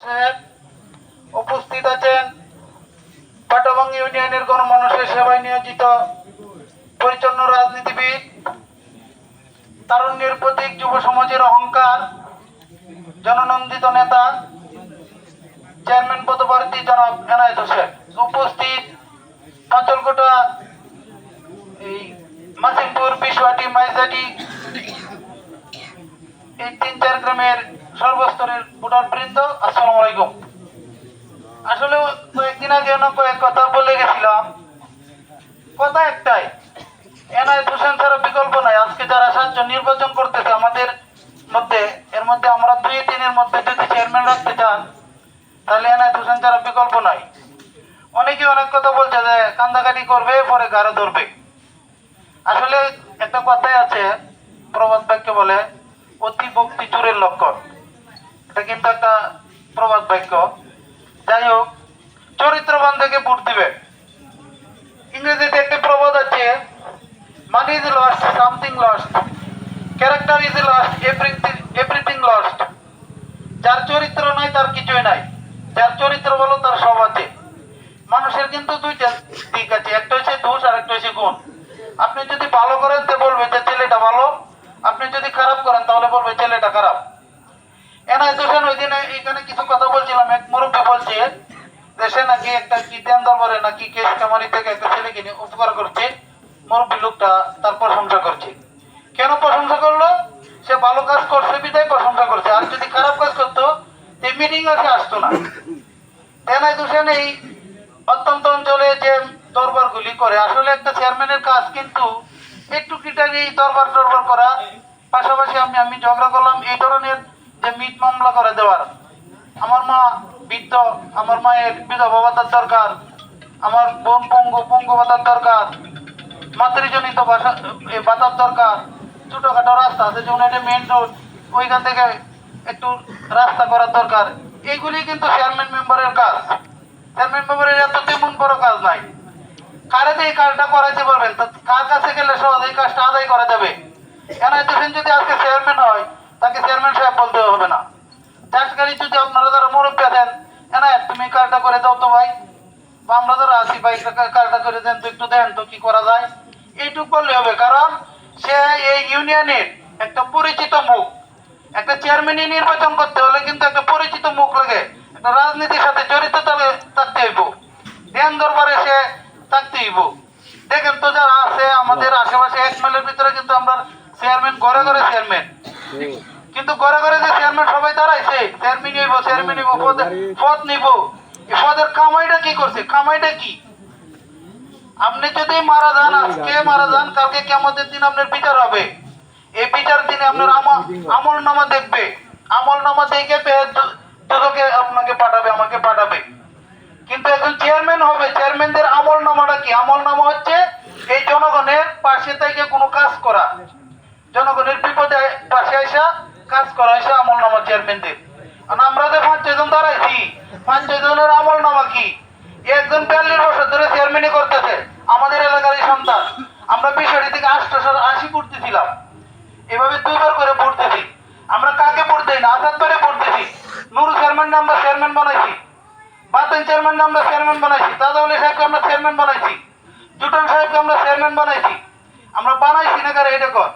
সাহেব উপস্থিত আছেন পাটবং ইউনিয়নের গণমানুষের সেবায় নিয়োজিত পরিচ্ছন্ন রাজনীতিবিদ, তারুণ্যের প্রতীক, যুব সমাজের অহংকার, জননন্দিত নেতা, চেয়ারম্যান পদপ্রার্থী জনাব এনায়েত হোসেন। উপস্থিত পাঁচলকোটা, এই মাসিমপুর, বিশওয়াটি, মাইজাটি, এই ৩-৪ গ্রামের সর্বস্তরের ভোটার বৃন্দ, আসসালামু আলাইকুম। আসলে কয়েকদিন আগে কয়েক কথা বলে গেছিলাম। কথা একটাই, এনায়েত হোসেন ছাড়া বিকল্প নাই। আজকে যারা ৭ জন নির্বাচন করতেছে আমাদের মধ্যে, এর মধ্যে আমরা ২-৩ এর মধ্যে যদি চেয়ারম্যান রাখতে চান তাহলে এনায়েত হোসেন ছাড়া বিকল্প নাই। অনেকে অনেক কথা বলছে যে কান্দাকাটি করবে, পরে গাড়ে ধরবে। আসলে একটা কথাই আছে, প্রবাদ বাক্য বলে অতি ভক্তি চোরের লক্ষণ। এটা কিন্তু একটা প্রবাদ বাক্য। যাই হোক, চরিত্রবান থেকে ভোট দিবে। ইংরেজিতে একটা প্রবাদ আছে, money is lost, something lost, character is lost, everything lost. যার চরিত্র নাই তার কিছুই নাই, যার চরিত্র বলো তার সব আছে। মানুষের কিন্তু দুইটা দিক আছে, একটা হচ্ছে দোষ আর একটা হচ্ছে গুণ। আপনি যদি ভালো করেন তো বলবে যে ছেলেটা ভালো, আপনি যদি খারাপ করেন তাহলে বলবে ছেলেটা খারাপ। এনায়েত হোসেন ওই দিনে এখানে কিছু কথা বলছিলাম, এক মুরব্বী বলছে দেশে নাকি একটা কি দেন দরবারে নাকি কেস কামারি থেকে একটা ছেলেকে নিয়ে উপকার করছে। মুরব্বী লোকটা তার প্রশংসা করছে। কেন প্রশংসা করলো? সে ভালো কাজ করছে বিদায় প্রশংসা করছে। আর যদি খারাপ কাজ করতো এই মিটিং সে আসতো না। এনায়েত হোসেন এই অত্যন্ত অঞ্চলে যে দরবারগুলি করে, আসলে একটা চেয়ারম্যানের কাজ কিন্তু একটু কিটারি দরবার করা, পাশাপাশি আমি ঝগড়া করলাম এই ধরনের যে মিট মামলা করে দেওয়ার। আমার মা বৃদ্ধ, আমার মায়ের বিধবা ভাতার দরকার, আমার বোন পঙ্গু ভাতার দরকার, মাতৃজনিত ভাতার দরকার, ছোটখাটো রাস্তা আছে যেমন এটা মেন রোড, ওইখান থেকে একটু রাস্তা করার দরকার। এইগুলি কিন্তু চেয়ারম্যান মেম্বারের কাজ। চেয়ারম্যান মেম্বারের এত তেমন বড় কাজ নাই। কারে এই কাজটা করাইতে পারবেন, কার কাছে গেলে সহজ এই কাজটা আদায় করা যাবে। এনায়েত হোসেন যদি আজকে চেয়ারম্যান হয় তাকে চেয়ারম্যান সাহেব বলতে হবে না। চাষকারী যদি আপনারা যারা মুরব্বী দেন, এনায়েত তুমি কাজটা করে দাও তো ভাই, বা আমরা যারা আছি ভাই কাজটা করে দেন তো, একটু দেন তো কি করা যায়, এইটুকু বললে হবে। কারণ সে এই ইউনিয়নের একটা পরিচিত মুখ। একটা চেয়ারম্যানই নির্বাচন করতে হলে কিন্তু একটা পরিচিত মুখ লাগে, একটা রাজনীতির সাথে জড়িত থাকতে হইব, ধ্যান দরবারে সে থাকতে হইব। দেখেন তো যারা আছে আমাদের আশেপাশে 1 মাইলের ভিতরে কিন্তু আমরা চেয়ারম্যান, ঘরে ঘরে চেয়ারম্যান, কিন্তু ঘরে ঘরে যে চেয়ারম্যান সবাই দাঁড়াইছে, চেয়ারম্যান হইব, পদ নিব। এই পদের কামাইটা কি করছে? কামাইটা কি? আপনি যদি মারা যান, আজকে মারা যান, কালকে কিয়ামতের দিন আপনার বিচার হবে। এই বিচার দিনে আপনার আমল নামা দেখবে, আমল নামা দেখে দুদকে আপনাকে পাঠাবে, আমাকে পাঠাবে। কিন্তু এখন চেয়ারম্যান হবে, চেয়ারম্যানদের আমল নামাটা কি? আমল নামা হচ্ছে এই জনগণের পাশে থেকে কোনো কাজ করা, জনগণের বিপদে পাশে আসা কাজ করা হয়েছে আমল নামা চেয়ারম্যানদের। আর আমরা যে 5-6 জন দাঁড়াইছি, 5-6 জনের আমল নামা কি? একজন 42 বছর ধরে চেয়ারম্যানই করতেছে, আমাদের এলাকারই সন্তান। আমরা বিষয়টি থেকে 80 ভোট দিয়েছিলাম, এভাবে 2 বার করে ভোট দিছি। আমরা কাকে ভোট দিই না, আজাদ করে ভোট দিছি। নুরু চেয়ারম্যান আমরা চেয়ারম্যান বানাইছি, বাতেন চেয়ারম্যান আমরা চেয়ারম্যান বানাইছি, তাজাউলি সাহেবকে আমরা চেয়ারম্যান বানাইছি, জুটন সাহেবকে আমরা চেয়ারম্যান বানাইছি। আমরা বানাইছি না কারে এটা কর,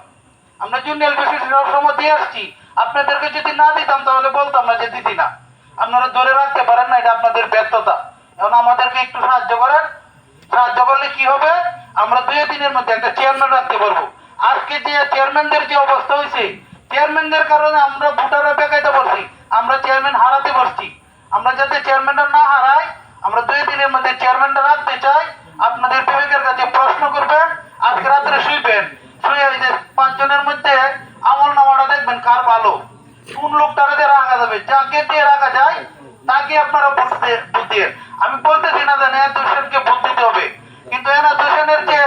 আমরা জুনিয়র বেশি সময় দিয়ে আসছি। আপনাদেরকে যদি না দিতাম তাহলে বলতাম না যে দিদি না, আপনারা ধরে রাখতে পারেন না, এটা আপনাদের ব্যর্থতা। এখন আমাদেরকে একটু সাহায্য করেন। সাহায্য করলে কি হবে, আমরা 2 দিনের মধ্যে একটা চেয়ারম্যান রাখতে পারবো। আজকে যে চেয়ারম্যানদের যে অবস্থা হয়েছে, চেয়ারম্যানদের কারণে আমরা ভোটাররা বেকায়দা পড়ছি, আমরা চেয়ারম্যান হারাতে পারছি। আমরা যাতে চেয়ারম্যানটা না হারাই, আমরা 2 দিনের মধ্যে চেয়ারম্যানটা রাখতে চাই। আপনাদের বিবেকের কাছে প্রশ্ন করবেন, আজকে রাত্রে শুইবেন, শুয়ে ওই যে 5 জনের মধ্যে আমল নামাটা দেখবেন কার ভালো, কোন লোকটাকে রাখা যাবে। যাকে দিয়ে রাখা যায় তাকে আপনারা ভোট দিয়ে। আমি বলতেছি না যে এনায়েত হোসেনকে ভোট দিতে হবে, কিন্তু এনায়েত হোসেনের যে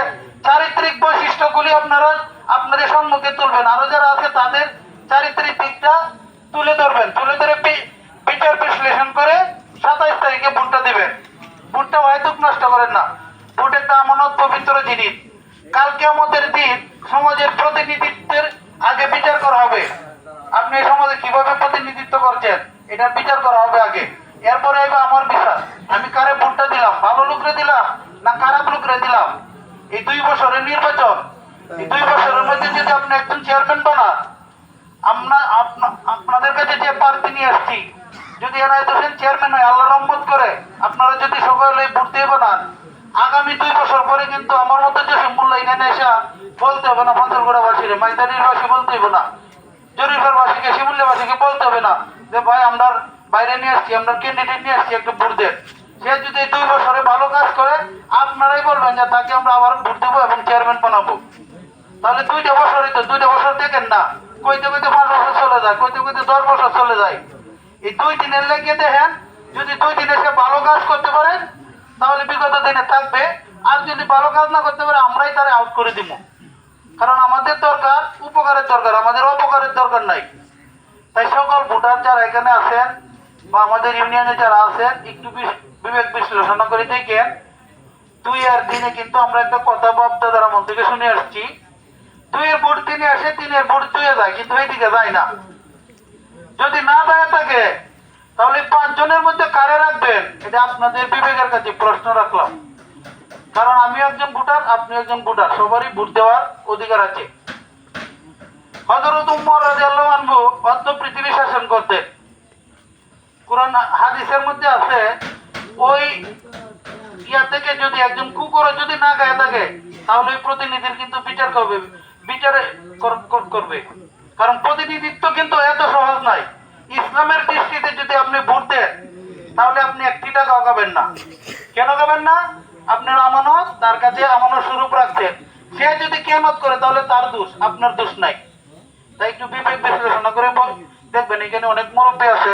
চারিত্রিক বৈশিষ্ট্যগুলি আপনারা আপনাদের সম্মুখে তুলবেন, আরো যারা আছে তাদের চারিত্রিক দিকটা তুলে ধরবেন, তুলে ধরে বিচার বিশ্লেষণ করে 27 তারিখে ভোটটা দিবেন। ভোটটা হয়তো নষ্ট করেন না, ভোট একটা আমানত, পবিত্র জিনিস। কালকে আমাদের দিন সমাজের প্রতিনিধিত্বের আগে বিচার করা হবে। আপনি এই সমাজে কিভাবে প্রতিনিধিত্ব করছেন এটার বিচার করা হবে আগে, এরপরে আইবে আমার বিচার। আমি কারে ভোটটা দিলাম, ভালো লোকরে দিলাম না খারাপ লোকরে দিলাম। এই 2 বছরের নির্বাচন, এই 2 বছরের মধ্যে যদি আপনি একজন চেয়ারম্যান বানান, আপনাদের কাছে যে প্রার্থী নিয়ে আসছি, যদি এরা দেশের চেয়ারম্যান হয় আল্লাহ রহমত করে, আপনারা যদি সকলে ভোট দিয়ে বানান, আগামী 2 বছর পরে কিন্তু আমার মতো যে মূল্য এখানে এসে বলতে হবে না, ফজলগড়াবাসীরে, মাইদানির বাসী বলতে হবে না, জরিফের বাসীকে, শিমুল্যাবাসীকে বলতে হবে না যে ভাই আমরা বাইরে নিয়ে আসছি, আমরা ক্যান্ডিডেট নিয়ে আসছি একটা ভোট দেন। সে যদি 2 বছরে ভালো কাজ করে, আপনারাই বলবেন যে তাকে আমরা আবার ভোট দেবো এবং চেয়ারম্যান বানাবো। তাহলে 2টা বছরই তো, 2টা বছর দেখেন না, কইতে কইতে 5 বছর চলে যায়, কইতে কইতে 10 বছর চলে যায়। এই 2 দিনের লেগে দেখেন, যদি 2 দিনে সে ভালো কাজ করতে পারে তাহলে বিগত দিনে থাকবে, আর যদি ভালো কাজ না করতে পারে আমরাই তারা আউট করে দিব। কারণ আমাদের দরকার উপকারের দরকার, আমাদের অপকারের দরকার নাই। তাই সকল ভোটার যারা এখানে আছেন বা আমাদের ইউনিয়নে যারা আছেন, একটু বিবেক বিশ্লেষণ করে দেখেন, 2 এর দিনে কিন্তু আমরা একটা কথা বাপদাদার মন থেকে শুনে আসছি, 2 এর ভোট 3 আসে, 3 এর ভোট 2 এ যায়, কিন্তু এইদিকে যায় না। যদি না যায় থাকে তাহলে 5 জনের মধ্যে কারে রাখবেন, এটা আপনাদের বিবেকের কাছে প্রশ্ন রাখলাম। কারণ আমি একজন ভোটার, আপনি একজন ভোটার, সবারই ভোট দেওয়ার অধিকার আছে। হযরত উমর রাদিয়াল্লাহু আনহু অর্ধ পৃথিবী শাসন করতেন। কোরআন হাদিসের মধ্যে আছে, ওই ইয়া থেকে যদি একজন কুকুরও যদি না গায়ে থাকে তাহলে ওই প্রতিনিধির কিন্তু করবে। কারণ প্রতিনিধিত্ব কিন্তু এত সহজ নয়। ইসলামের দৃষ্টিতে যদি আপনি ভোট দেন তাহলে আপনি 1 টাকাও পাবেন না। কেন পাবেন না? আপনার আমানত, তার কাছে আমানত স্বরূপ রাখছেন। সে যদি খেয়ানত করে তাহলে তার দোষ, আপনার দোষ নাই। তাই একটু বিবেক বিশ্লেষণ করে দেখবেন, এখানে অনেক মুরব্বী আছে।